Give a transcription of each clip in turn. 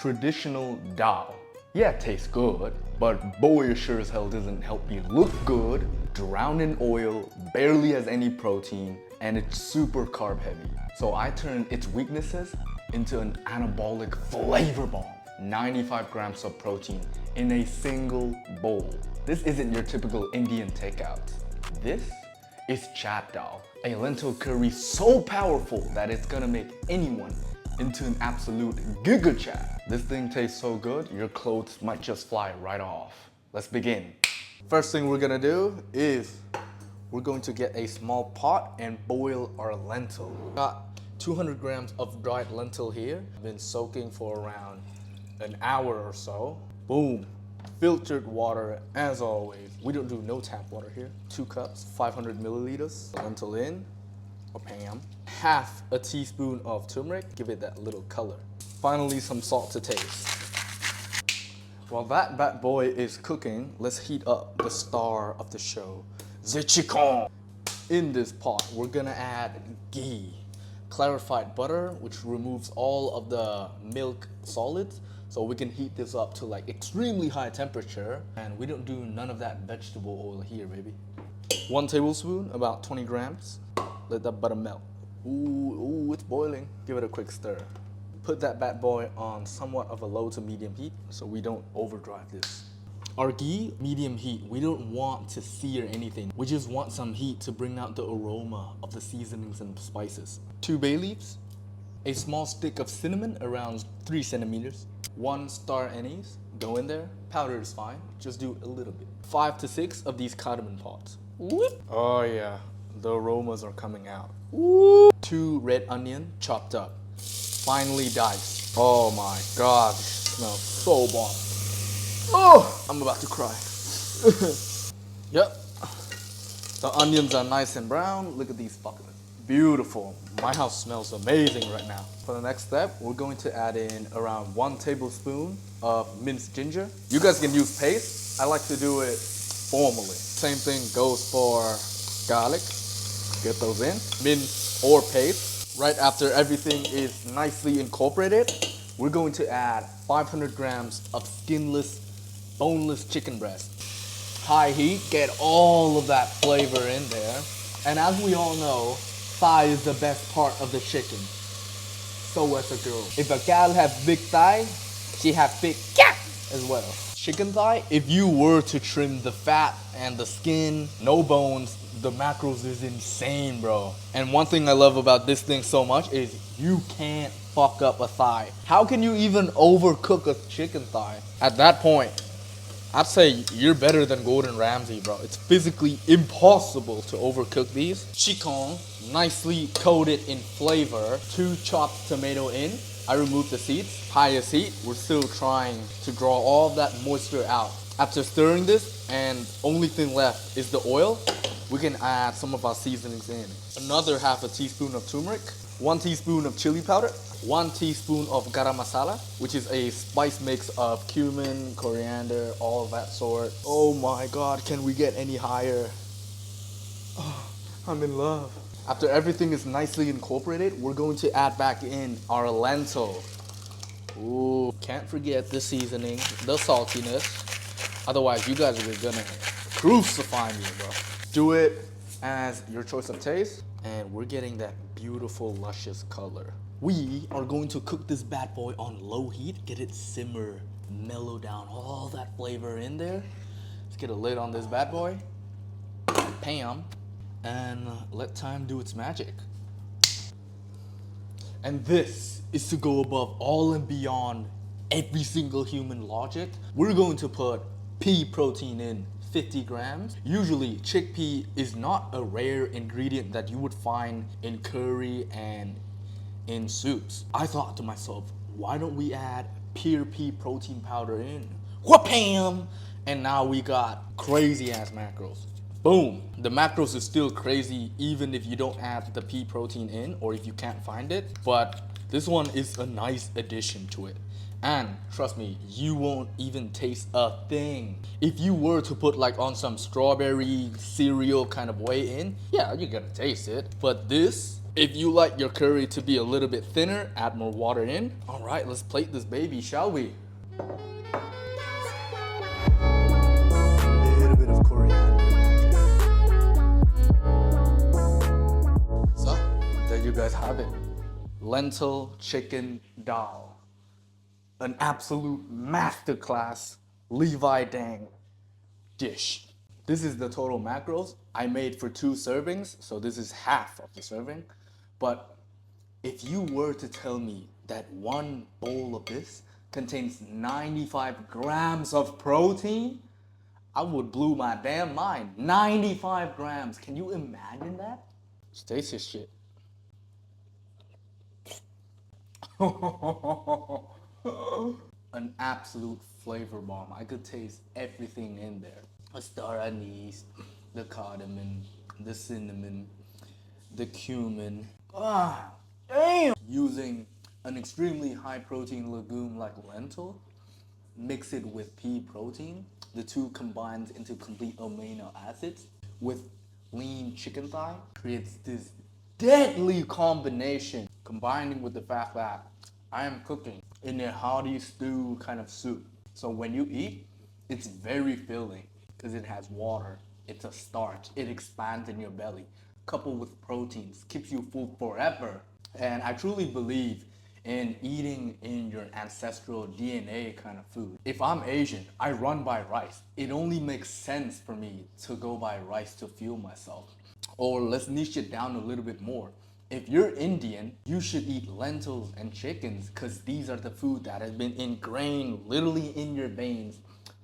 traditional dal. Yeah, it tastes good, but boy sure as hell doesn't help you look good, drowned in oil, barely has any protein, and it's super carb heavy. So I turned its weaknesses into an anabolic flavor bomb. 95 grams of protein in a single bowl. This isn't your typical Indian takeout. This is chad dal, a lentil curry so powerful that it's gonna make anyone into an absolute Gigachad. This thing tastes so good, your clothes might just fly right off. Let's begin. First thing we're gonna do is we're going to get a small pot and boil our lentil. Got 200 grams of dried lentil here. Been soaking for around an hour or so. Boom. Filtered water as always. We don't do no tap water here. 2 cups, 500 milliliters. Lentil in, or Pam. Half a teaspoon of turmeric, give it that little color. Finally, some salt to taste. While that bad boy is cooking, let's heat up the star of the show, the chicken. In this pot, we're gonna add ghee, clarified butter, which removes all of the milk solids. So we can heat this up to like extremely high temperature, and we don't do none of that vegetable oil here, baby. 1 tablespoon, about 20 grams. Let that butter melt. Ooh, it's boiling. Give it a quick stir. Put that bad boy on somewhat of a low to medium heat so we don't overdrive this. Our ghee, medium heat. We don't want to sear anything. We just want some heat to bring out the aroma of the seasonings and spices. 2 bay leaves, a small stick of cinnamon around 3 centimeters, 1 star anise, go in there. Powder is fine, just do a little bit. 5 to 6 of these cardamom pods. Whoop. Oh yeah, the aromas are coming out. Whoop. 2 red onion chopped up, finely diced. Oh my god, this smells so bomb. Oh, I'm about to cry. Yep, the onions are nice and brown. Look at these fuckers. Beautiful. My house smells amazing right now. For the next step, we're going to add in around 1 tablespoon of minced ginger. You guys can use paste. I like to do it formally. Same thing goes for garlic. Get those in. Mince or paste. Right after everything is nicely incorporated, we're going to add 500 grams of skinless, boneless chicken breast. High heat, get all of that flavor in there. And as we all know, thigh is the best part of the chicken. So as a girl. If a gal has big thigh, she has big cat as well. Chicken thigh, if you were to trim the fat and the skin, no bones, the macros is insane, bro. And one thing I love about this thing so much is you can't fuck up a thigh. How can you even overcook a chicken thigh? At that point, I'd say you're better than Gordon Ramsay, bro. It's physically impossible to overcook these. Chicken, nicely coated in flavor. 2 chopped tomato in. I removed the seeds. Highest heat, we're still trying to draw all of that moisture out. After stirring this, and only thing left is the oil, we can add some of our seasonings in. Another half a teaspoon of turmeric, 1 teaspoon of chili powder, 1 teaspoon of garam masala, which is a spice mix of cumin, coriander, all of that sort. Oh my god, can we get any higher? Oh, I'm in love. After everything is nicely incorporated, we're going to add back in our lentil. Ooh, can't forget the seasoning, the saltiness. Otherwise, you guys are gonna crucify me, bro. Do it as your choice of taste. And we're getting that beautiful, luscious color. We are going to cook this bad boy on low heat, get it simmer, mellow down all that flavor in there. Let's get a lid on this bad boy. Pam. And let time do its magic. And this is to go above all and beyond every single human logic. We're going to put pea protein in 50 grams. Usually chickpea is not a rare ingredient that you would find in curry and in soups. I thought to myself, why don't we add pure pea protein powder in? Whoopam! And now we got crazy ass macros. Boom. The macros is still crazy even if you don't add the pea protein in or if you can't find it, but this one is a nice addition to it. And trust me, you won't even taste a thing. If you were to put like on some strawberry cereal kind of way in, yeah, you're gonna taste it. But this If you like your curry to be a little bit thinner, add more water in. All right, let's plate this baby, shall we? A little bit of coriander magic. So, there you guys have it. Lentil chicken dal. An absolute masterclass Levi Dang dish. This is the total macros. I made for 2 servings, so this is half of the serving. But if you were to tell me that one bowl of this contains 95 grams of protein, I would blow my damn mind. 95 grams. Can you imagine that? Just taste this shit. An absolute flavor bomb. I could taste everything in there. The star anise, the cardamom, the cinnamon, the cumin. Ah, damn! Using an extremely high protein legume like lentil, mix it with pea protein. The two combines into complete amino acids with lean chicken thigh, creates this deadly combination, combining with the fact that I am cooking in a hearty stew kind of soup. So when you eat, it's very filling because it has water, it's a starch, it expands in your belly, coupled with proteins, keeps you full forever. And I truly believe in eating in your ancestral DNA kind of food. If I'm Asian, I run by rice. It only makes sense for me to go by rice to fuel myself. Or let's niche it down a little bit more. If you're Indian, you should eat lentils and chickens because these are the food that has been ingrained literally in your veins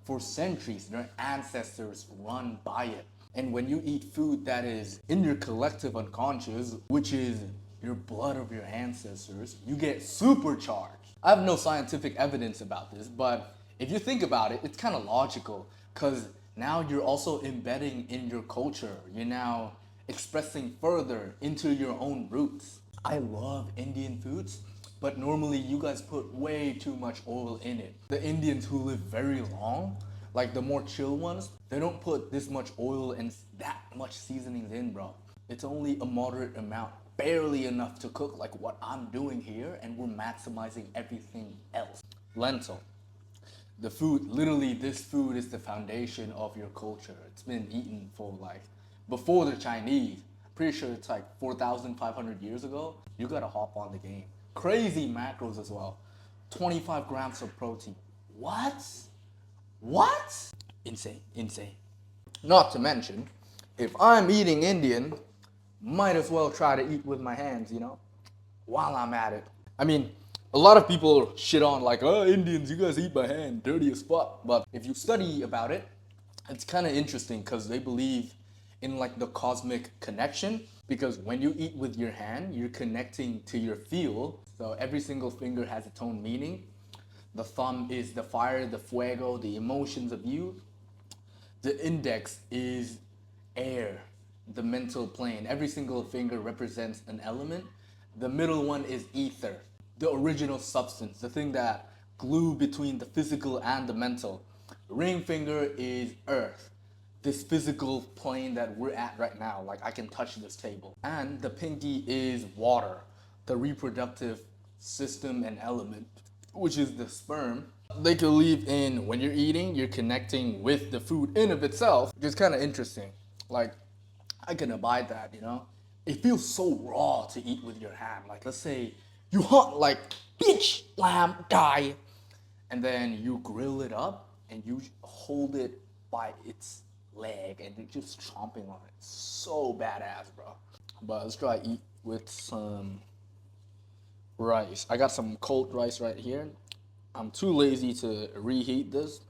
for centuries. Your ancestors run by it. And when you eat food that is in your collective unconscious, which is your blood of your ancestors, you get supercharged. I have no scientific evidence about this, but if you think about it, it's kind of logical because now you're also embedding in your culture. You're now expressing further into your own roots. I love Indian foods, but normally you guys put way too much oil in it. The Indians who live very long, like the more chill ones, they don't put this much oil and that much seasonings in, bro. It's only a moderate amount, barely enough to cook like what I'm doing here, and we're maximizing everything else. Lentil. The food, literally, this food is the foundation of your culture. It's been eaten for like before the Chinese. Pretty sure it's like 4,500 years ago. You gotta hop on the game. Crazy macros as well. 25 grams of protein. What? What? Insane, insane. Not to mention, if I'm eating Indian, might as well try to eat with my hands, while I'm at it. I mean, a lot of people shit on like, oh, Indians, you guys eat by hand, dirty as fuck. But if you study about it, it's kind of interesting because they believe in like the cosmic connection. Because when you eat with your hand, you're connecting to your feel. So every single finger has its own meaning. The thumb is the fire, the fuego, the emotions of you. The index is air, the mental plane. Every single finger represents an element. The middle one is ether, the original substance, the thing that glue between the physical and the mental. Ring finger is earth, this physical plane that we're at right now. Like I can touch this table. And the pinky is water, the reproductive system and element, which is the sperm. They believe in when you're eating, you're connecting with the food in of itself, which is kind of interesting. Like, I can abide that. It feels so raw to eat with your hand. Like, let's say you hunt like bitch, lamb, guy, and then you grill it up and you hold it by its leg and you're just chomping on it. So badass, bro. But let's try eat with some rice. I got some cold rice right here. I'm too lazy to reheat this,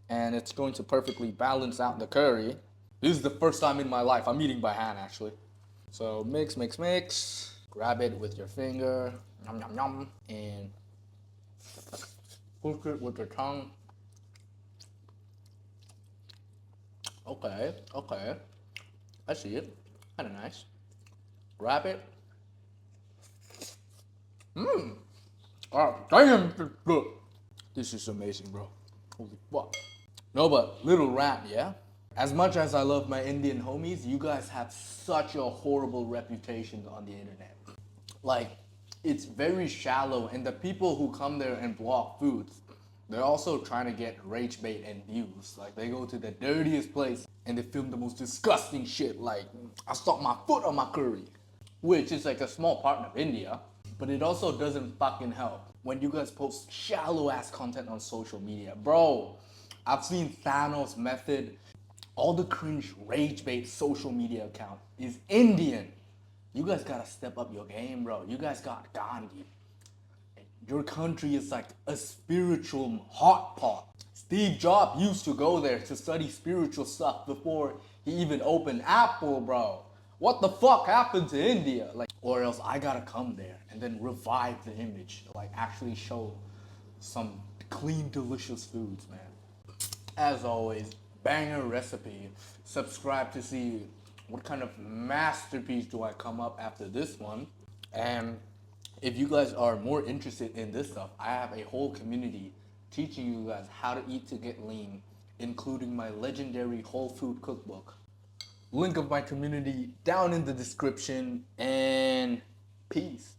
and it's going to perfectly balance out the curry. This is the first time in my life I'm eating by hand, actually. So mix, mix, mix. Grab it with your finger, yum, yum, yum, and push it with your tongue. Okay, okay. I see it. Kind of nice. Grab it. Oh, damn, this is good. This is amazing, bro. Holy fuck. No, but little rant, yeah? As much as I love my Indian homies, you guys have such a horrible reputation on the internet. Like, it's very shallow, and the people who come there and vlog foods, they're also trying to get rage bait and views. Like, they go to the dirtiest place and they film the most disgusting shit. Like, I stuck my foot on my curry, which is like a small part of India, but it also doesn't fucking help when you guys post shallow ass content on social media. Bro, I've seen Thanos Method, all the cringe rage bait social media account is Indian. You guys gotta step up your game, bro. You guys got Gandhi. Your country is like a spiritual hot pot. Steve Jobs used to go there to study spiritual stuff before he even opened Apple, bro. What the fuck happened to India? Like, or else I gotta come there and then revive the image, like actually show some clean, delicious foods, man. As always, banger recipe. Subscribe to see what kind of masterpiece do I come up after this one. And if you guys are more interested in this stuff, I have a whole community teaching you guys how to eat to get lean, including my legendary whole food cookbook. Link of my community down in the description, and peace.